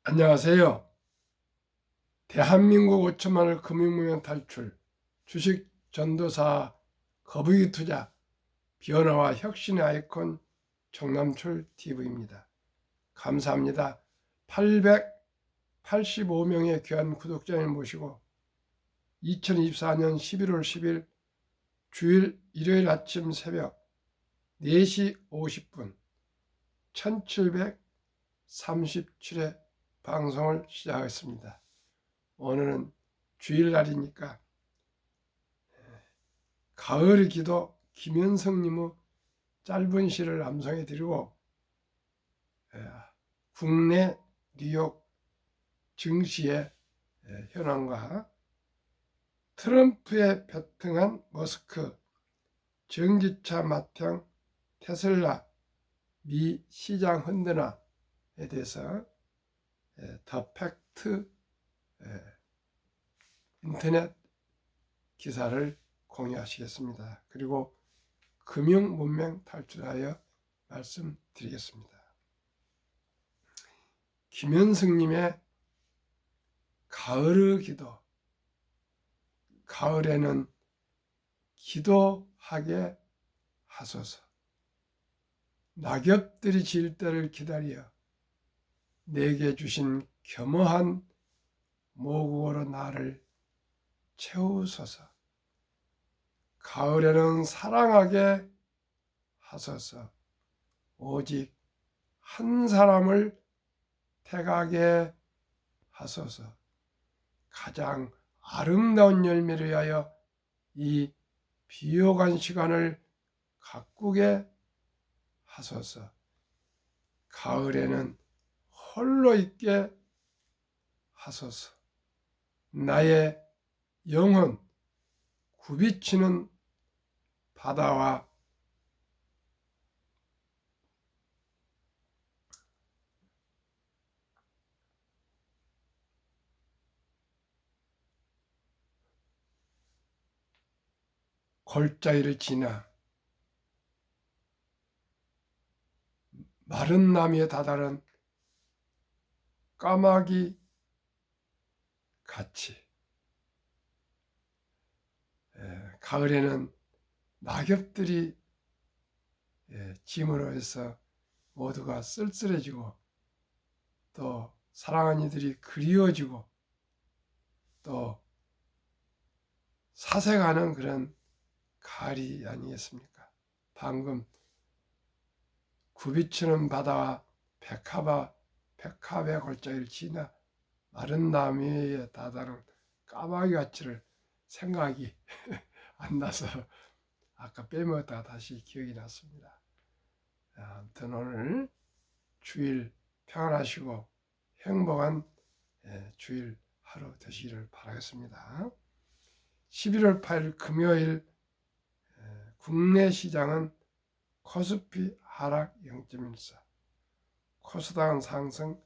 안녕하세요. 대한민국 5천만을 금융무명 탈출, 주식 전도사, 거북이 투자, 변화와 혁신의 아이콘 정남철 TV입니다. 감사합니다. 885명의 귀한 구독자를 모시고 2024년 11월 10일 주일 일요일 아침 새벽 4시 50분 1737회 방송을 시작하겠습니다. 오늘은 주일날이니까 가을의 기도 김현성님의 짧은 시를 암송해 드리고 국내 뉴욕 증시의 현황과 트럼프에 베팅한 머스크, 전기차 맏형 테슬라, 미 시장 흔드나에 대해서 더 팩트 인터넷 기사를 공유하시겠습니다. 그리고 금융 문명 탈출하여 말씀드리겠습니다. 김현승님의 가을의 기도. 가을에는 기도하게 하소서. 낙엽들이 질 때를 기다려 내게 주신 겸허한 모국어로 나를 채우소서. 가을에는 사랑하게 하소서. 오직 한 사람을 택하게 하소서. 가장 아름다운 열매를 위하여 이 비옥한 시간을 가꾸게 하소서. 가을에는 홀로 있게 하소서. 나의 영혼 굽이치는 바다와 골짜기를 지나 마른 나무에 다다른 까마귀 같이 가을에는 낙엽들이 짐으로 해서 모두가 쓸쓸해지고 또 사랑하는 이들이 그리워지고 또 사색하는 그런 가을이 아니겠습니까? 방금 굽이치는 바다와 백합의 골짜기를 지나 마른 나무에 다다른 까마귀같이를 생각이 안 나서 아까 빼먹었다가 다시 기억이 났습니다. 아무튼 오늘 주일 평안하시고 행복한 주일 하루 되시기를 바라겠습니다. 11월 8일 금요일 국내 시장은 코스피 하락 0.14, 코스닥은 상승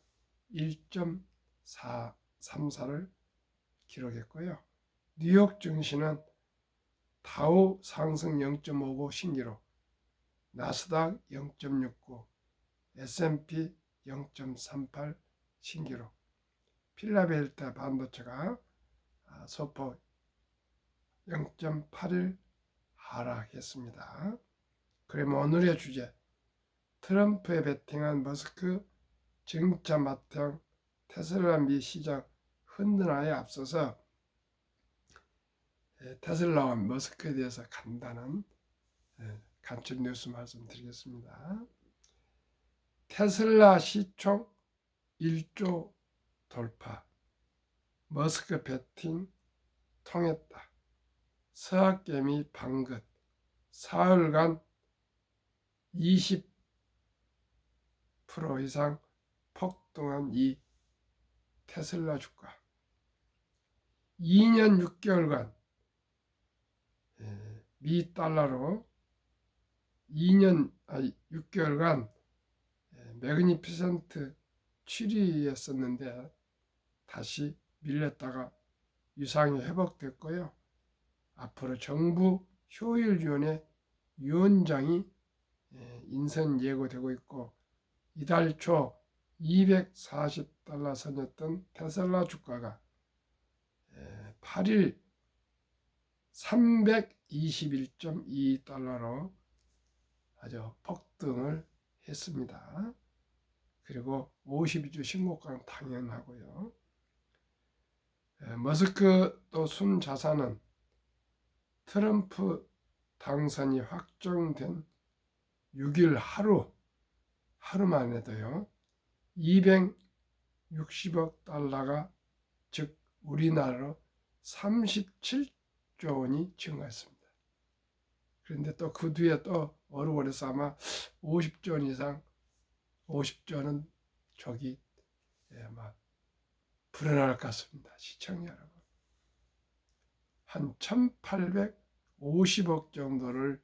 1.434를 기록했고요. 뉴욕 증시는 다우 상승 0.59 신기록, 나스닥 0.69, S&P 0.38 신기록, 필라델피아 반도체가 소폭 0.81 하락했습니다. 그러면 오늘의 주제, 트럼프에 베팅한 머스크, 전기차 맏형 테슬라 미 시장 흔드나에 앞서서 테슬라와 머스크에 대해서 간단한 간추린 뉴스 말씀드리겠습니다. 테슬라 시총 1조 돌파, 머스크 베팅 통했다. 서학개미 방긋, 사흘간 20% 이상 폭등한 이 테슬라 주가. 2년 6개월간 미 달러로 2년 6개월간 매그니피센트 7위였었는데 다시 밀렸다가 유상이 회복됐고요. 앞으로 정부 효율위원회 위원장이 인선 예고되고 있고 이달 초 240달러 선이었던 테슬라 주가가 8일 321.2달러로 아주 폭등을 했습니다. 그리고 52주 신고가는 당연하고요. 머스크 또 순자산은 트럼프 당선이 확정된 6일 하루만 해도요 260억 달러가, 즉 우리나라로 37조 원이 증가했습니다. 그런데 또 그 뒤에 또 오르고래서 아마 50조 원 이상, 50조는 저기 아마 불어날 것 같습니다. 시청자 여러분, 한 1850억 정도를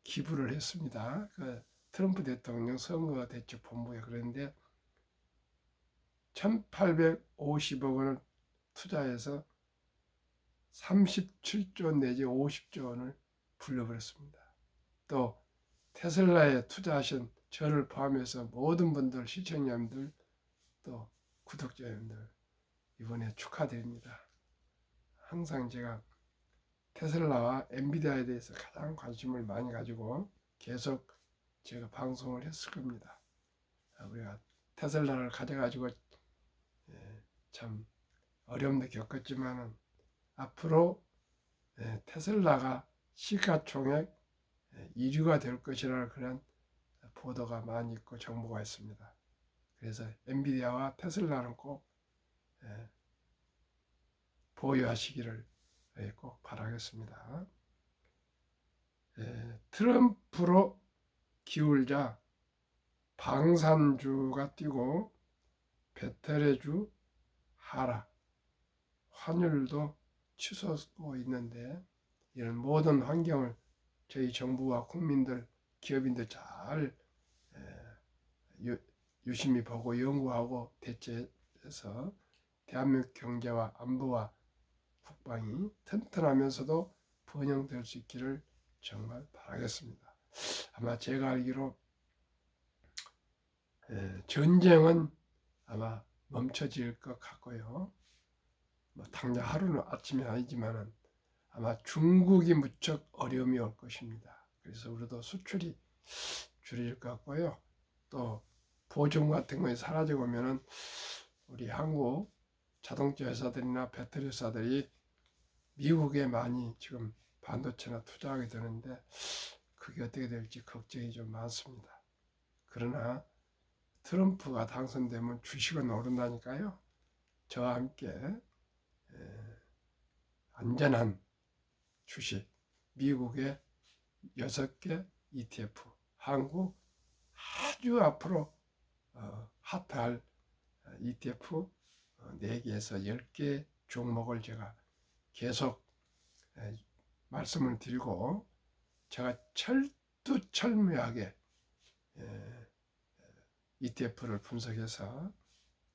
기부를 했습니다. 그 트럼프 대통령 선거 대책 본부에. 그런데 1850억 원을 투자해서 37조 내지 50조 원을 불러버렸습니다. 또 테슬라에 투자하신 저를 포함해서 모든 분들, 시청자님들, 또 구독자님들 이번에 축하드립니다. 항상 제가 테슬라와 엔비디아에 대해서 가장 관심을 많이 가지고 계속 제가 방송을 했을 겁니다. 우리가 테슬라를 가져가지고 참 어려움도 겪었지만은 앞으로 테슬라가 시가총액 1위가 될 것이라는 그런 보도가 많이 있고 정보가 있습니다. 그래서 엔비디아와 테슬라는 꼭 보유하시기를 꼭 바라겠습니다. 트럼프로 기울자 방산주가 뛰고 배터리주 하락, 환율도 치솟고 있는데 이런 모든 환경을 저희 정부와 국민들, 기업인들 잘 유심히 보고 연구하고 대처해서 대한민국 경제와 안보와 국방이 튼튼하면서도 번영될 수 있기를 정말 바라겠습니다. 아마 제가 알기로 전쟁은 아마 멈춰질 것 같고요. 당장 하루는 아침이 아니지만은 아마 중국이 무척 어려움이 올 것입니다. 그래서 우리도 수출이 줄일 것 같고요. 또 보증 같은 거에 사라지고 오면은 우리 한국 자동차 회사들이나 배터리 회사들이 미국에 많이 지금 반도체나 투자하게 되는데 그게 어떻게 될지 걱정이 좀 많습니다. 그러나 트럼프가 당선되면 주식은 오른다니까요. 저와 함께 안전한 주식, 미국의 6개 ETF, 한국 아주 앞으로 핫할 ETF 4개에서 10개 종목을 제가 계속 말씀을 드리고 제가 철두철미하게 ETF를 분석해서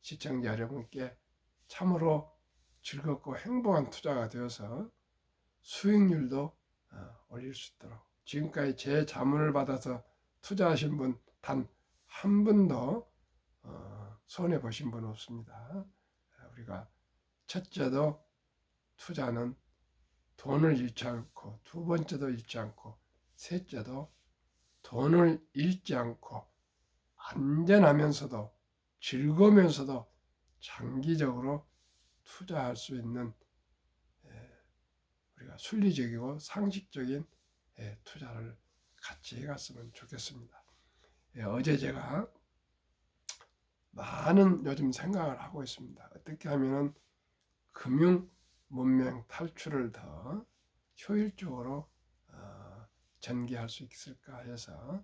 시청자 여러분께 참으로 즐겁고 행복한 투자가 되어서 수익률도 올릴 수 있도록, 지금까지 제 자문을 받아서 투자하신 분 단 한 분도 손해 보신 분 없습니다. 우리가 첫째도 투자는 돈을 잃지 않고, 두 번째도 잃지 않고, 셋째도 돈을 잃지 않고 안전하면서도 즐거우면서도 장기적으로 투자할 수 있는 우리가 순리적이고 상식적인 투자를 같이 해갔으면 좋겠습니다. 어제 제가 많은 요즘 생각을 하고 있습니다. 어떻게 하면 금융 문명 탈출을 더 효율적으로 전개할 수 있을까 해서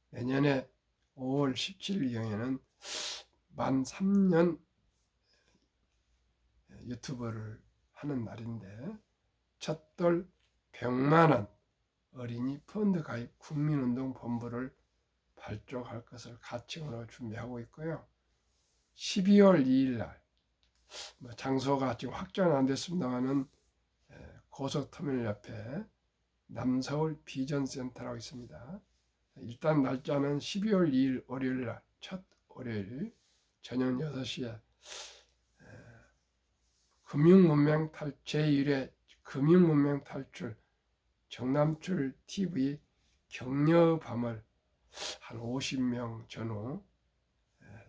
내년에 5월 17일경에는 만 3년 유튜버를 하는 날인데 첫돌 100만원 어린이 펀드 가입 국민운동 본부를 발족할 것을 가칭으로 준비하고 있고요. 12월 2일 날 장소가 지금 확정은 안 됐습니다만은 고속터미널 옆에 남서울 비전센터라고 있습니다. 일단 날짜는 12월 2일 월요일 날 첫 월요일 저녁 6시에 금융문명 제1회 금융문명 탈출 정남출 TV 격려 밤을 한 50명 전후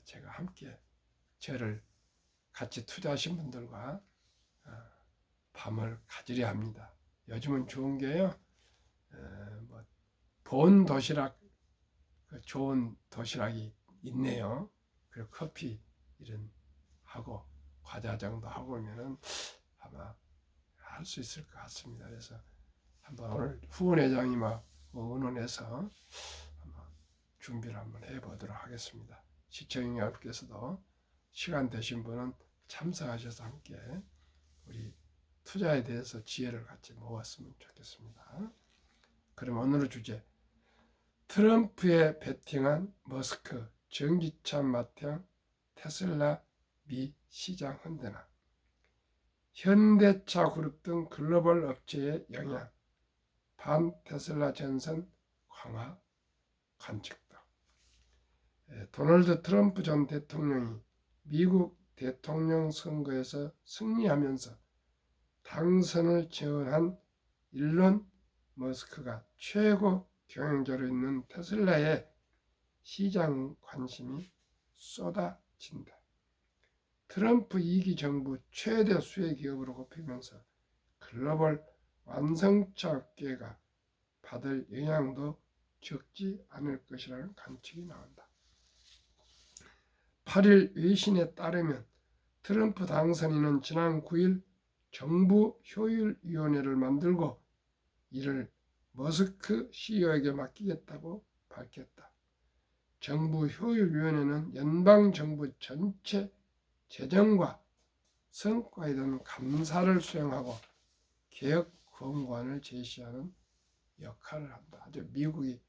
제가 함께 저를 같이 투자하신 분들과 밤을 가지려 합니다. 요즘은 좋은 게요. 본 도시락, 좋은 도시락이 있네요. 그리고 커피 이런 하고 과자 정도 하고 오면은 아마 할 수 있을 것 같습니다. 그래서 한번 오늘 후원회장이 막 의논해서 한번 준비를 한번 해보도록 하겠습니다. 시청자 여러분께서도 시간 되신 분은 참석하셔서 함께 우리 투자에 대해서 지혜를 같이 모았으면 좋겠습니다. 그럼 오늘의 주제, 트럼프에 베팅한 머스크, 전기차 마탱, 테슬라 미 시장 흔드나, 현대차 그룹 등 글로벌 업체의 영향, 반 테슬라 전선 강화 관측도. 도널드 트럼프 전 대통령이 미국 대통령 선거에서 승리하면서 당선을 지원한 일론 머스크가 최고 경영자로 있는 테슬라에 시장 관심이 쏟아진다. 트럼프 2기 정부 최대 수혜 기업으로 꼽히면서 글로벌 완성차 업계가 받을 영향도 적지 않을 것이라는 관측이 나온다. 8일 외신에 따르면 트럼프 당선인은 지난 9일 정부 효율위원회를 만들고 이를 머스크 CEO에게 맡기겠다고 밝혔다. 정부 효율위원회는 연방정부 전체 재정과 성과에 대한 감사를 수행하고 개혁 권고안을 제시하는 역할을 한다. 아주 미국이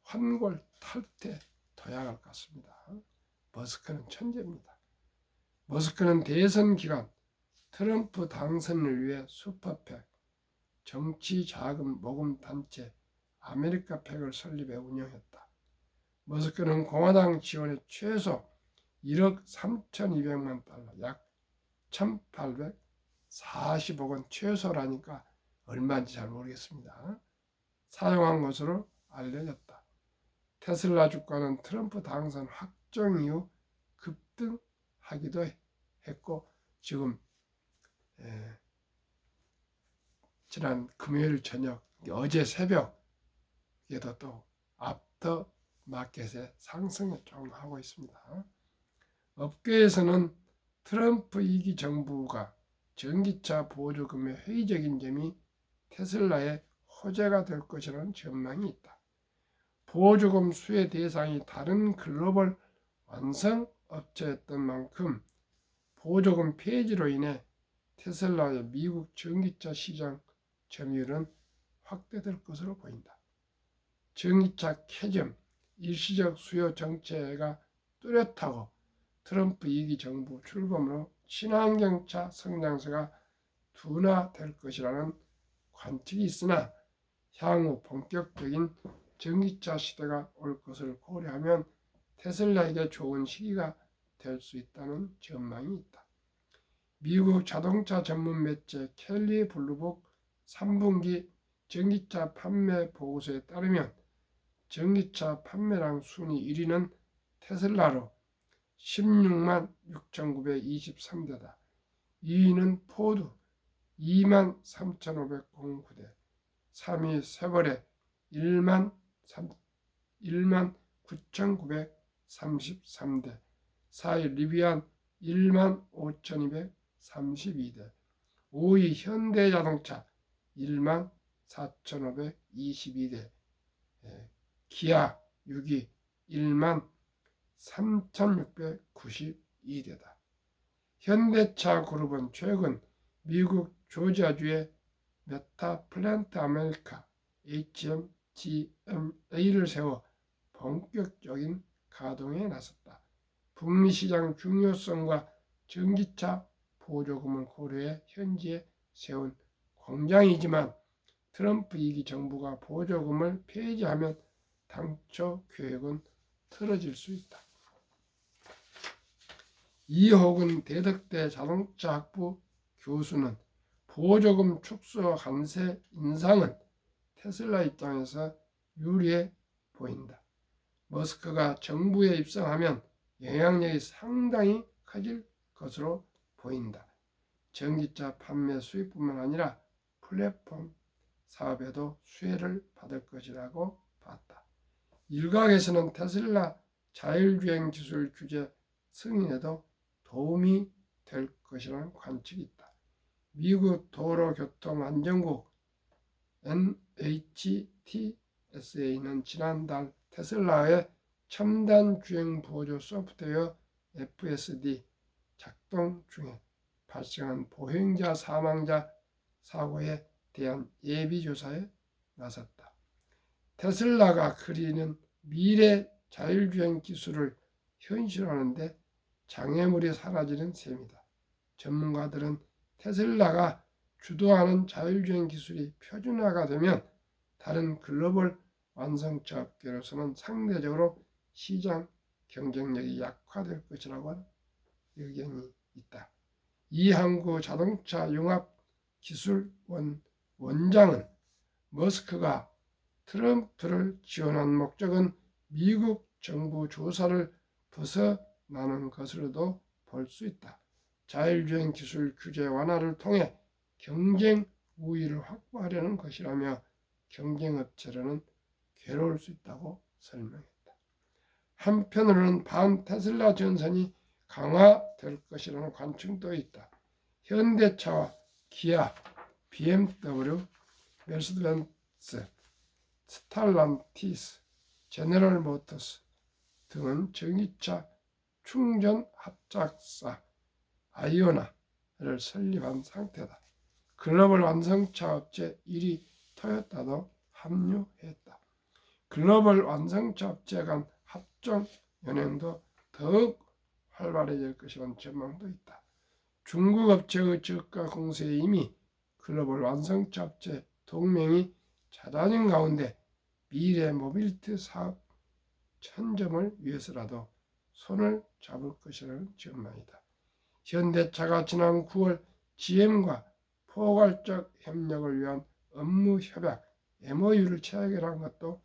환골탈태 도약할 것 같습니다. 머스크는 천재입니다. 머스크는 대선 기간 트럼프 당선을 위해 슈퍼팩, 정치 자금 모금 단체 아메리카팩을 설립해 운영했다. 머스크는 공화당 지원에 최소 1억 3,200만 달러, 약 1,840억 원 최소라니까 얼마인지 잘 모르겠습니다. 사용한 것으로 알려졌다. 테슬라 주가는 트럼프 당선 확정 이후 급등하기도 했고 지금 지난 금요일 저녁, 어제 새벽에도 또 앞터 마켓에 상승을 좀 하고 있습니다. 업계에서는 트럼프 2기 정부가 전기차 보조금의 회의적인 점이 테슬라의 호재가 될 것이라는 전망이 있다. 보조금 수혜 대상이 다른 글로벌 완성 업체였던 만큼 보조금 폐지로 인해 테슬라의 미국 전기차 시장 점유율은 확대될 것으로 보인다. 전기차 캐즘, 일시적 수요 정체가 뚜렷하고 트럼프 2기 정부 출범으로 친환경차 성장세가 둔화될 것이라는 관측이 있으나 향후 본격적인 전기차 시대가 올 것을 고려하면 테슬라에게 좋은 시기가 될 수 있다는 전망이 있다. 미국 자동차 전문 매체 켈리 블루북 3분기 전기차 판매 보고서에 따르면 전기차 판매량 순위 1위는 테슬라로 16만 6,923대다. 2위는 포드 2만 3,509대, 3위 세벌레 1만 9,933대, 4위 리비안 1만 5,232대, 5위 현대자동차 1만 4,522대, 기아 6위 1만 3,692대다. 현대차 그룹은 최근 미국 조지아주의 메타 플랜트 아메리카 HMGMA를 세워 본격적인 가동에 나섰다. 북미 시장 중요성과 전기차 보조금을 고려해 현지에 세운 공장이지만 트럼프 2기 정부가 보조금을 폐지하면 당초 계획은 틀어질 수 있다. 이호근 대덕대 자동차학부 교수는 보조금 축소 관세 인상은 테슬라 입장에서 유리해 보인다. 머스크가 정부에 입성하면 영향력이 상당히 커질 것으로 보인다. 전기차 판매 수입뿐만 아니라 플랫폼 사업에도 수혜를 받을 것이라고 봤다. 일각에서는 테슬라 자율주행 기술 규제 승인에도 도움이 될 것이라는 관측이 있다. 미국 도로교통안전국 NHTSA는 지난달 테슬라의 첨단 주행 보조 소프트웨어 FSD 작동 중에 발생한 보행자 사망자 사고에 대한 예비조사에 나섰다. 테슬라가 그리는 미래 자율주행 기술을 현실화하는데 장애물이 사라지는 셈이다. 전문가들은 테슬라가 주도하는 자율주행 기술이 표준화가 되면 다른 글로벌 완성차 업계로서는 상대적으로 시장 경쟁력이 약화될 것이라고 하는 의견이 있다. 이항구 자동차 융합기술원 원장은 머스크가 트럼프를 지원한 목적은 미국 정부 조사를 벗어나는 것으로도 볼 수 있다. 자율주행 기술 규제 완화를 통해 경쟁 우위를 확보하려는 것이라며 경쟁업체로는 괴로울 수 있다고 설명했다. 한편으로는 반테슬라 전선이 강화될 것이라는 관측도 있다. 현대차와 기아, BMW, 메르세데스, 스탈란티스, 제너럴 모터스 등은 전기차 충전 합작사 아이오나를 설립한 상태다. 글로벌 완성차 업체 1위 토요타도 합류했다. 글로벌 완성차 업체 간 합종 연행도 더욱 활발해질 것이라는 전망도 있다. 중국 업체의 저가 공세에 이미 글로벌 완성차 업체 동맹이 잦아진 가운데 미래 모빌리티 사업 천점을 위해서라도 손을 잡을 것이라는 전망이다. 현대차가 지난 9월 GM과 포괄적 협력을 위한 업무 협약 MOU를 체결한 것도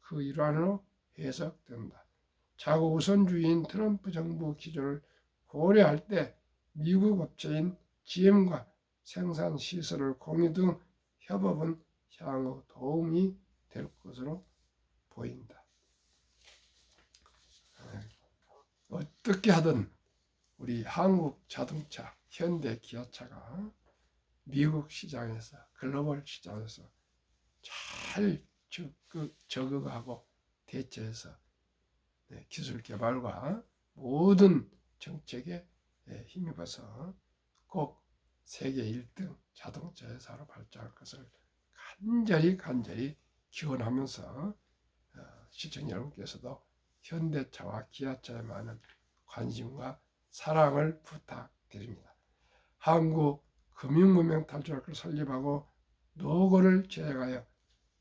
그 일환으로 해석된다. 자국 우선주의인 트럼프 정부 기조를 고려할 때 미국 업체인 GM과 생산 시설을 공유 등 협업은 향후 도움이 될 것으로 보인다. 어떻게 하든 우리 한국 자동차, 현대 기아차가 미국 시장에서 글로벌 시장에서 잘 적응하고 대처해서 기술 개발과 모든 정책에 힘입어서 꼭 세계 1등 자동차 회사로 발전할 것을 간절히 기원하면서 시청자 여러분께서도 현대차와 기아차에 많은 관심과 사랑을 부탁드립니다. 한국 금융문명 탈출학교를 설립하고 노고를 제약하여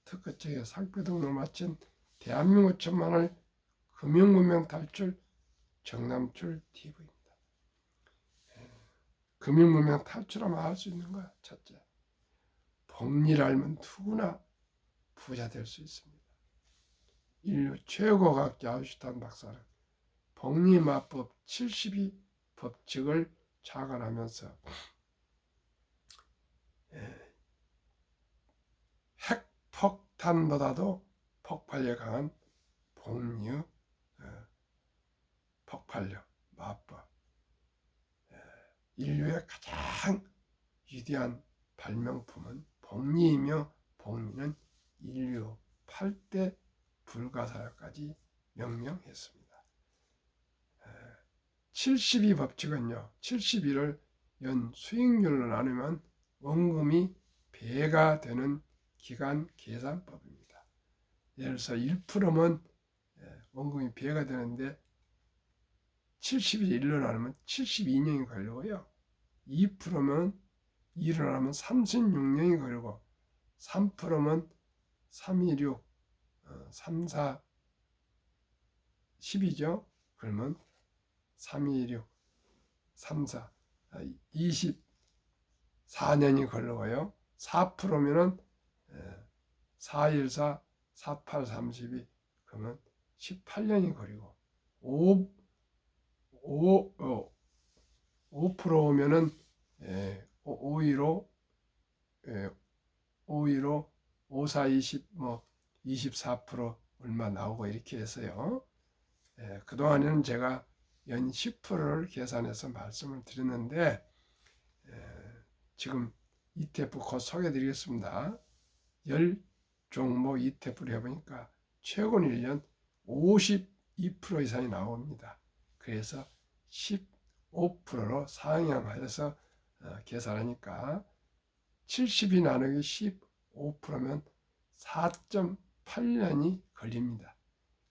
특허청에 상표 등록을 마친 대한민국 천만을 금융문명 탈출 정남출 TV입니다. 금융문명 탈출하면 할 수 있는 거야. 첫째, 복리를 알면 누구나 부자 될 수 있습니다. 인류 최고 과학자 아인슈타인 박사는 복리마법 72 법칙을 작언하면서 핵폭탄보다도 폭발력 강한 복류 폭발력 마법 인류의 가장 위대한 발명품은 복리이며 복리는 인류 8대 불가사의까지 명명했습니다. 72 법칙은요. 72를 연 수익률로 나누면 원금이 배가 되는 기간 계산법입니다. 예를 들어서 1%면 원금이 배가 되는데 70이 1로 나누면 72년이 걸리고요. 2%면 2로 나누면 36년이 걸리고 3%면 326, 34, 10이죠. 그러면 326, 3, 4, 24년이 걸리고요. 4%면은 4, 1, 4, 4, 8, 32 그러면 18년이 걸리고 5%면은 515 515 54 20 뭐 24% 얼마 나오고 이렇게 해서요. 그동안에는 제가 연 10%를 계산해서 말씀을 드렸는데 지금 ETF 곧 소개해 드리겠습니다. 10종목 ETF를 해보니까 최근 1년 52% 이상이 나옵니다. 그래서 15%로 상향하여서 계산하니까 70이 나누기 15%면 4.8년이 걸립니다.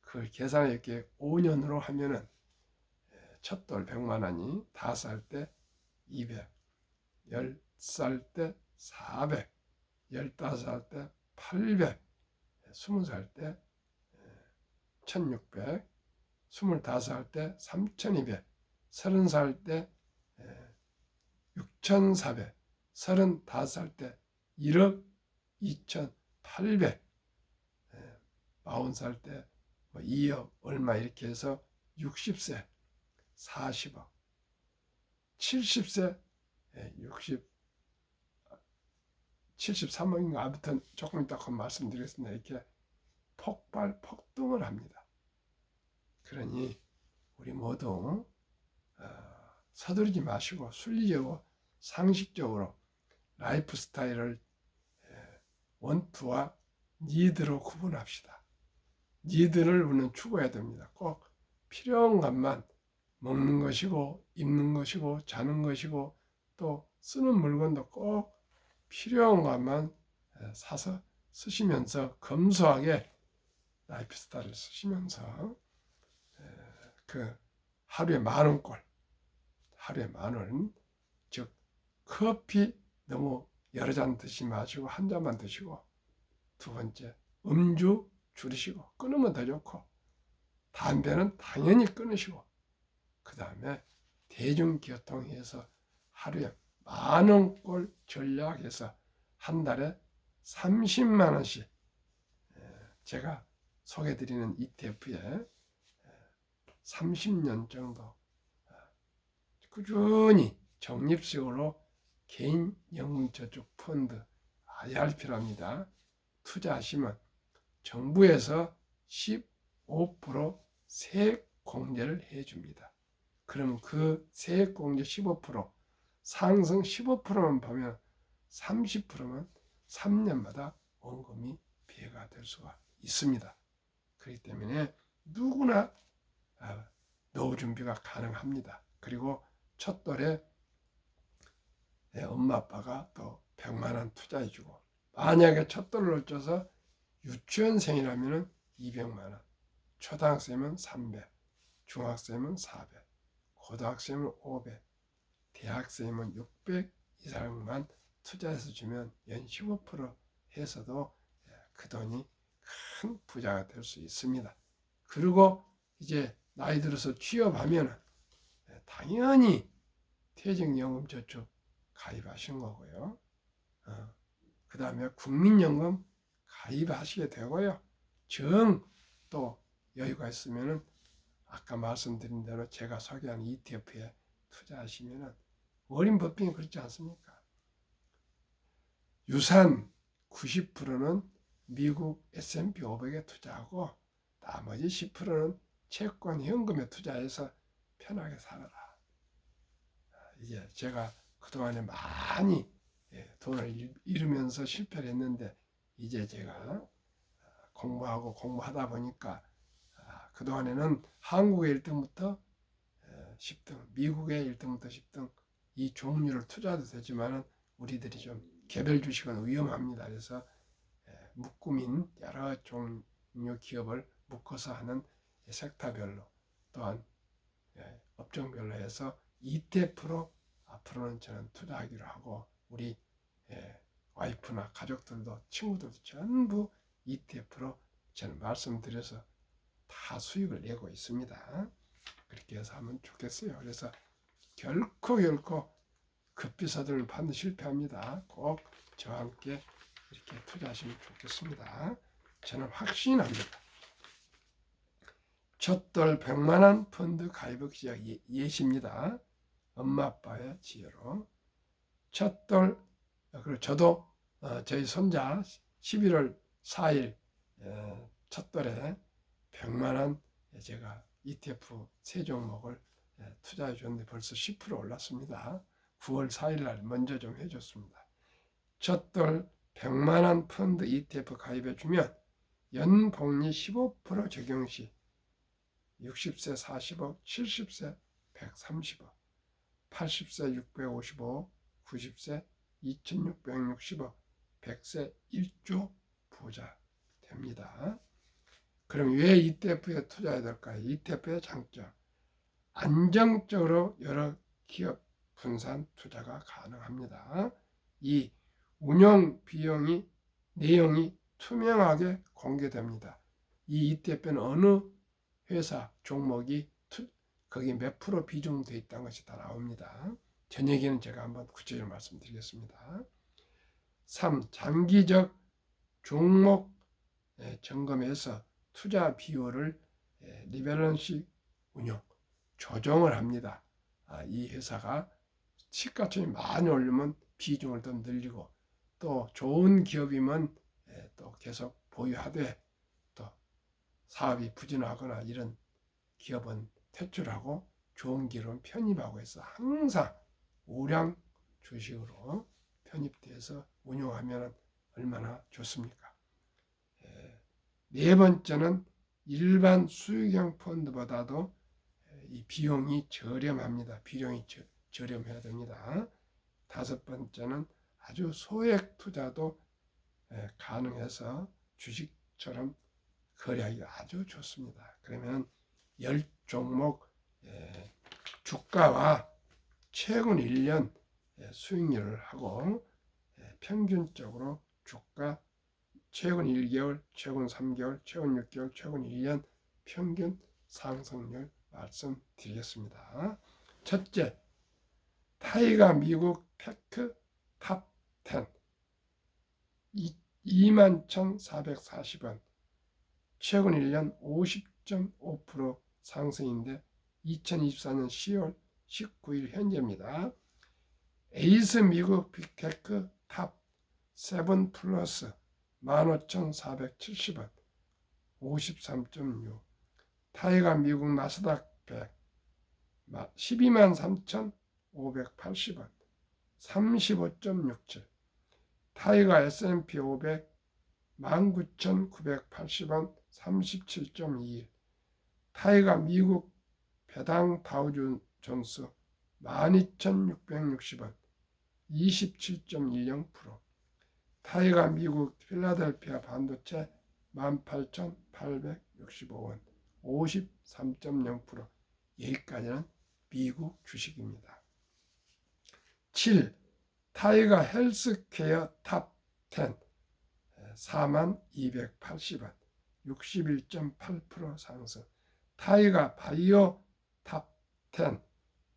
그걸 계산해 이렇게 5년으로 하면은 첫 돌 100만 원이 5살 때 200, 10살 때 400, 15살 때 800, 20살 때 1600, 25살 때 3200, 30살 때 6400, 35살 때 1억 2800, 40살 때 2억 얼마 이렇게 해서 60세 40억, 70세 73억인가 아무튼 조금 이따 말씀드리겠습니다. 이렇게 폭등을 합니다. 그러니 우리 모두 서두르지 마시고 순리적으로 상식적으로 라이프 스타일을 원투와 니드로 구분합시다. 니드를 우리는 추구해야 됩니다. 꼭 필요한 것만 먹는 것이고 입는 것이고 자는 것이고 또 쓰는 물건도 꼭 필요한 것만 사서 쓰시면서 검소하게 라이프 스타일을 쓰시면서 그 하루에 10,000꼴, 하루에 10,000원, 즉 커피 너무 여러 잔 드시지 마시고 한 잔만 드시고, 두 번째 음주 줄이시고 끊으면 더 좋고, 담배는 당연히 끊으시고, 그 다음에 대중교통에서 하루에 10,000꼴 전략해서 한 달에 30만 원씩 제가 소개드리는 ETF에 30년 정도 꾸준히 적립식으로 개인 연금저축 펀드 IRP랍니다. 투자하시면 정부에서 15% 세액 공제를 해줍니다. 그럼 그 세액 공제 15%, 상승 15%만 보면 30%면 3년마다 원금이 배가 될 수가 있습니다. 그렇기 때문에 누구나 노후 준비가 가능합니다. 그리고 첫 돌에 엄마 아빠가 또 100만 원 투자해주고, 만약에 첫 돌을 놓쳐서 유치원생이라면 200만 원, 초등학생이면 300, 중학생이면 400, 고등학생이면 500, 대학생이면 600 이상만 투자해서 주면 연 15% 해서도 그 돈이 큰 부자가 될 수 있습니다. 그리고 이제 나이 들어서 취업하면 당연히 퇴직연금저축 가입하신 거고요. 그 다음에 국민연금 가입하시게 되고요. 또 여유가 있으면은 아까 말씀드린 대로 제가 소개한 ETF에 투자하시면은 워렌 버핏이 그렇지 않습니까? 유산 90%는 미국 S&P 500에 투자하고 나머지 10%는 채권 현금에 투자해서 편하게 살아라. 이제 제가 그동안에 많이 돈을 잃으면서 실패를 했는데, 이제 제가 공부하다 보니까 그동안에는 한국의 1등부터 10등, 미국의 1등부터 10등 이 종류를 투자도 되지만 우리들이 좀 개별 주식은 위험합니다. 그래서 묶음인 여러 종류 기업을 묶어서 하는 섹터별로, 또한 업종별로 해서 ETF로 앞으로는 저는 투자하기로 하고, 우리 와이프나 가족들도 친구들도 전부 ETF로 저는 말씀드려서 다 수익을 내고 있습니다. 그렇게 해서 하면 좋겠어요. 그래서 결코 급비서들은 반드시 실패합니다. 꼭 저와 함께 이렇게 투자하시면 좋겠습니다. 저는 확신합니다. 첫돌 100만원 펀드 가입의 시작 예시입니다. 엄마 아빠의 지혜로 첫돌, 그리고 저도 저희 손자 11월 4일 첫돌에 100만원 제가 ETF 세 종목을 투자해 줬는데 벌써 10% 올랐습니다. 9월 4일 날 먼저 좀 해줬습니다. 첫돌 100만원 펀드 ETF 가입해 주면 연복리 15% 적용 시 60세 40억, 70세 130억, 80세 655억, 90세 2660억, 100세 1조 부자 됩니다. 그럼 왜 ETF에 투자해야 될까요? ETF의 장점, 안정적으로 여러 기업 분산 투자가 가능합니다. 이 운영 비용이 내용이 투명하게 공개됩니다. 이 ETF는 어느 회사 종목이 거기 몇 프로 비중되어 있다는 것이 다 나옵니다. 저녁에는 제가 한번 구체적으로 말씀드리겠습니다. 3. 장기적 종목 점검에서 투자 비율을 리밸런스 운용 조정을 합니다. 이 회사가 시가총이 많이 오르면 비중을 더 늘리고 또 좋은 기업이면 또 계속 보유하되 또 사업이 부진하거나 이런 기업은 퇴출하고 좋은 기업은 편입하고 해서 항상 우량 주식으로 편입돼서 운용하면 얼마나 좋습니까? 네 번째는 일반 수익형 펀드보다도 이 비용이 저렴합니다. 비용이 저렴해야 됩니다. 다섯 번째는 아주 소액 투자도 가능해서 주식처럼 거래하기가 아주 좋습니다. 그러면 10종목 주가와 최근 1년 수익률을 하고 평균적으로 주가 최근 1개월, 최근 3개월, 최근 6개월, 최근 1년 평균 상승률 말씀드리겠습니다. 첫째, 타이가 미국 테크 탑 10 21,440원, 최근 1년 50.5% 상승인데 2024년 10월 19일 현재입니다. 에이스 미국 빅테크 탑 7 플러스 15,470원 53.6, 타이가 미국 나스닥 100 123,580원 35.67, 타이가 S&P 500 19,980원 37.21, 타이가 미국 배당 다우존스 12,660원 27.10%, 타이가 미국 필라델피아 반도체 18,865원 53.0%. 여기까지는 미국 주식입니다. 7. 타이가 헬스케어 탑 10 42,280원 61.8% 상승, 타이가 바이오 탑 10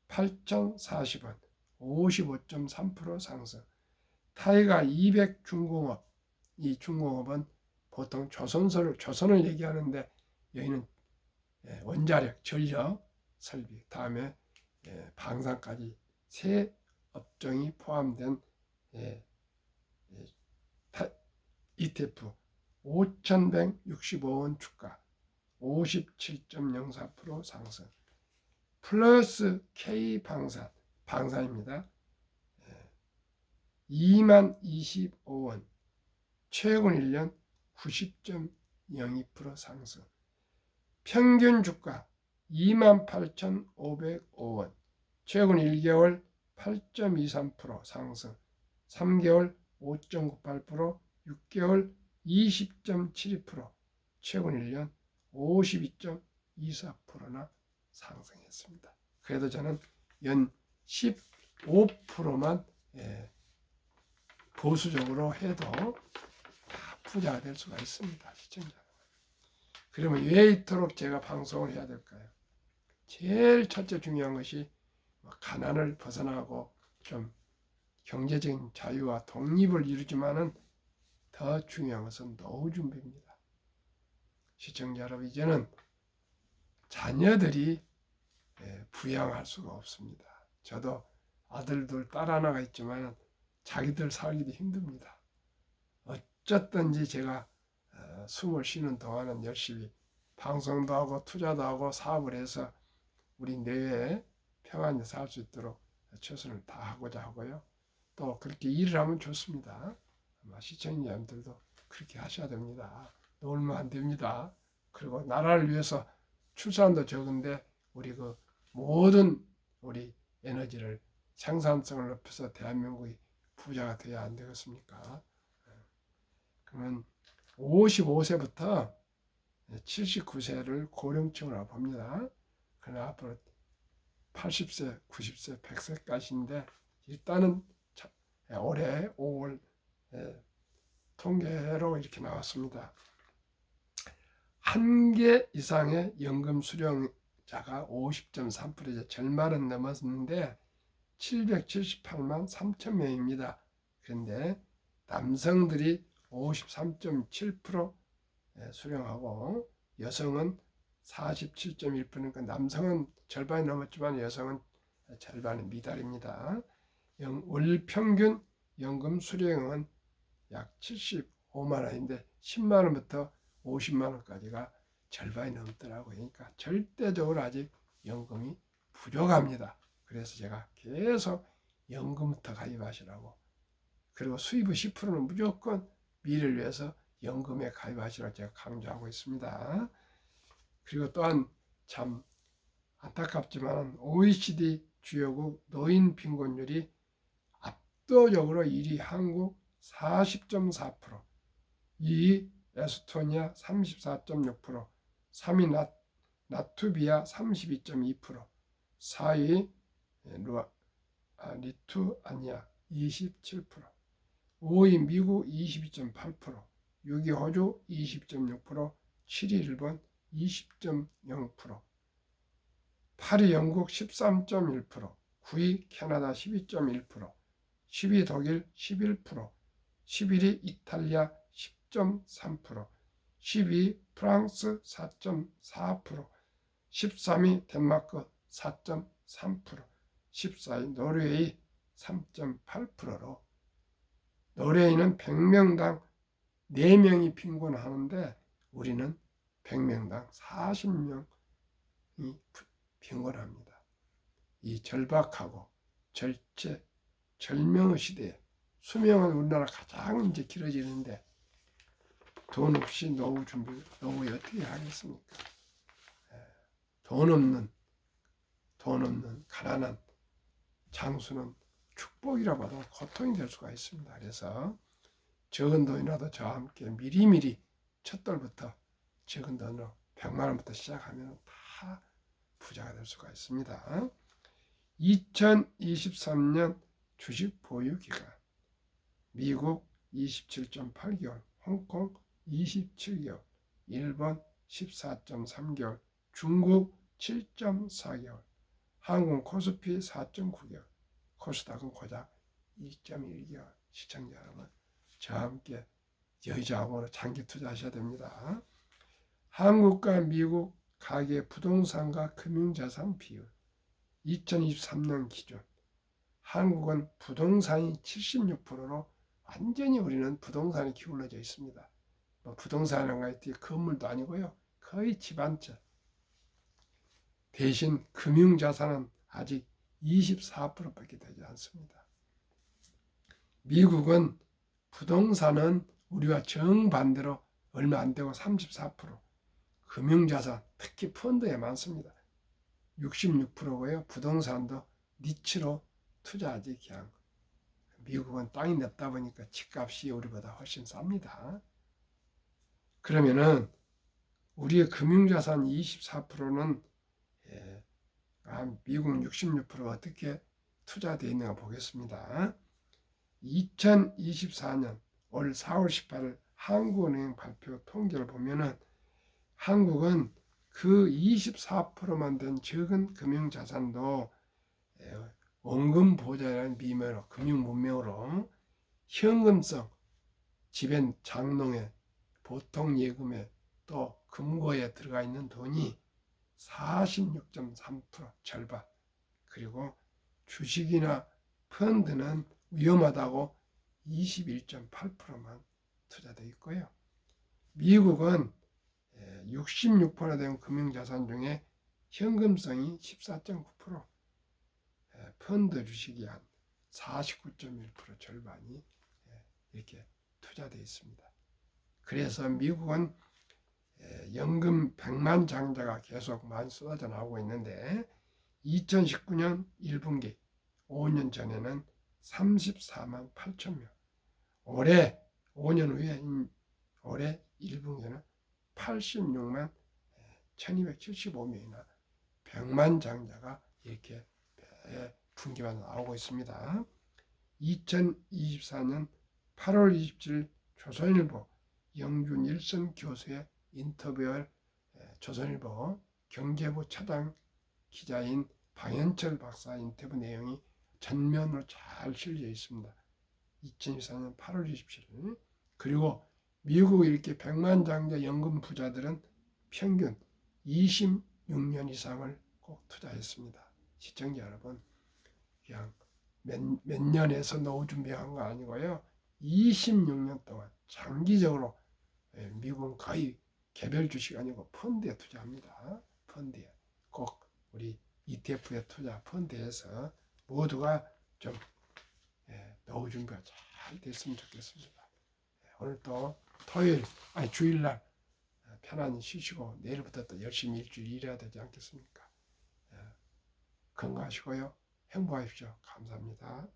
8,040원 55.3% 상승, 타이가 200 중공업, 이 중공업은 보통 조선을 얘기하는데 여기는 원자력, 전력, 설비, 다음에 방산까지 세 업종이 포함된 ETF 5,165원 주가 57.04% 상승, 플러스 K 방산입니다. 20,025원, 최근 1년 90.02% 상승, 평균 주가 28,505원, 최근 1개월 8.23% 상승, 3개월 5.98%, 6개월 20.72%, 최근 1년 52.24%나 상승했습니다. 그래도 저는 연 15%만 보수적으로 해도 다 부자가 될 수가 있습니다. 시청자. 그러면 왜 이토록 제가 방송을 해야 될까요? 제일 첫째 중요한 것이 가난을 벗어나고 좀 경제적인 자유와 독립을 이루지만은 더 중요한 것은 노후 준비입니다. 시청자 여러분, 이제는 자녀들이 부양할 수가 없습니다. 저도 아들들, 딸 하나가 있지만 자기들 살기도 힘듭니다. 어쨌든지 제가 숨을 쉬는 동안은 열심히 방송도 하고 투자도 하고 사업을 해서 우리 내외에 평안히 살 수 있도록 최선을 다하고자 하고요. 또 그렇게 일을 하면 좋습니다. 아마 시청자님들도 그렇게 하셔야 됩니다. 놀면 안 됩니다. 그리고 나라를 위해서 출산도 적은데 우리 그 모든 우리 에너지를 생산성을 높여서 대한민국이 부자가 돼야 안 되겠습니까? 그러면 55세부터 79세를 고령층으로 봅니다. 그러나 앞으로 80세, 90세, 100세까지인데 일단은 올해 5월 통계로 이렇게 나왔습니다. 한 개 이상의 연금 수령자가 50.3%, 절반은 넘었는데 778만 3천 명입니다. 그런데 남성들이 53.7% 수령하고 여성은 47.1%, 남성은 절반이 넘었지만 여성은 절반이 미달입니다. 월 평균 연금 수령은 약 75만 원인데 10만 원부터 50만 원까지가 절반이 넘더라고요. 그러니까 절대적으로 아직 연금이 부족합니다. 그래서 제가 계속 연금부터 가입하시라고, 그리고 수입의 10%는 무조건 미래를 위해서 연금에 가입하시라고 제가 강조하고 있습니다. 그리고 또한 참 안타깝지만 OECD 주요국 노인 빈곤율이 압도적으로 1위 한국 40.4%, 2위 에스토니아 34.6%, 3위 라트비아 32.2%, 4위 리투아니아 27%, 5위 미국 22.8%, 6위 호주 20.6%, 7위 일본 20.0%, 8위 영국 13.1%, 9위 캐나다 12.1%, 10위 독일 11%, 11위 이탈리아 10.3%, 12위 프랑스 4.4%, 13위 덴마크 4.3%, 14위 노르웨이 3.8%로 노르웨이는 100명당 4명이 빈곤하는데 우리는 100명당 40명이 빈곤합니다. 이 절박하고 절명의 시대에 수명은 우리나라 가장 이제 길어지는데 돈 없이 노후 어떻게 하겠습니까? 돈 없는 가난한 장수는 축복이라 봐도 고통이 될 수가 있습니다. 그래서 적은 돈이라도 저와 함께 미리미리 첫 달부터 적은 돈으로 100만 원부터 시작하면 다 부자가 될 수가 있습니다. 2023년 주식 보유 기간, 미국 27.8개월, 홍콩 27개월, 일본 14.3개월, 중국 7.4개월, 한국 코스피 4.9개월, 코스닥은 고작 2.1개월. 시청자 여러분, 저와 함께 여유자금으로 장기 투자하셔야 됩니다. 한국과 미국 가계 부동산과 금융자산 비율 2023년 기준, 한국은 부동산이 76%로 완전히 우리는 부동산에 기울어져 있습니다. 부동산이란 게 건물도 아니고요, 거의 집 한 채. 대신 금융자산은 아직 24%밖에 되지 않습니다. 미국은 부동산은 우리와 정반대로 얼마 안 되고 34%, 금융자산 특히 펀드에 많습니다. 66%고요. 부동산도 니치로 투자하지 그냥. 미국은 땅이 넓다 보니까 집값이 우리보다 훨씬 쌉니다. 그러면은 우리의 금융자산 24%는 미국 66% 어떻게 투자되어 있는가 보겠습니다. 2024년 올 4월 18일 한국은행 발표 통계를 보면은 한국은 그 24%만 된 적은 금융자산도 원금 보좌라는 비밀로 금융 문명으로 현금성 집엔 장롱에 보통 예금에 또 금고에 들어가 있는 돈이 46.3% 절반, 그리고 주식이나 펀드는 위험하다고 21.8%만 투자되어 있고요. 미국은 66%나 되는 금융자산 중에 현금성이 14.9%, 펀드 주식이 한 49.1% 절반이 이렇게 투자되어 있습니다. 그래서 미국은 연금 100만 장자가 계속 많이 쏟아져 나오고 있는데 2019년 1분기 5년 전에는 34만 8천 명, 올해 5년 후에 올해 1분기는 86만 1275명이나 100만 장자가 이렇게 분기만 나오고 있습니다. 2024년 8월 27일 조선일보 영준 일선 교수의 인터뷰를 조선일보 경제부 차장 기자인 방현철 박사 인터뷰 내용이 전면으로 잘 실려 있습니다. 2024년 8월 27일. 그리고 미국 이렇게 100만 장자 연금 부자들은 평균 26년 이상을 꼭 투자했습니다. 시청자 여러분, 그냥 몇 년에서 노후 준비한 거 아니고요. 26년 동안 장기적으로 미국은 거의 개별 주식 아니고 펀드에 투자합니다. 펀드에 꼭 우리 ETF에 투자, 펀드에서 모두가 좀 노후 준비가 잘 됐으면 좋겠습니다. 오늘 또 주일날 편안히 쉬시고 내일부터 또 열심히 일주일 일해야 되지 않겠습니까? 건강하시고요. 행복하십시오. 감사합니다.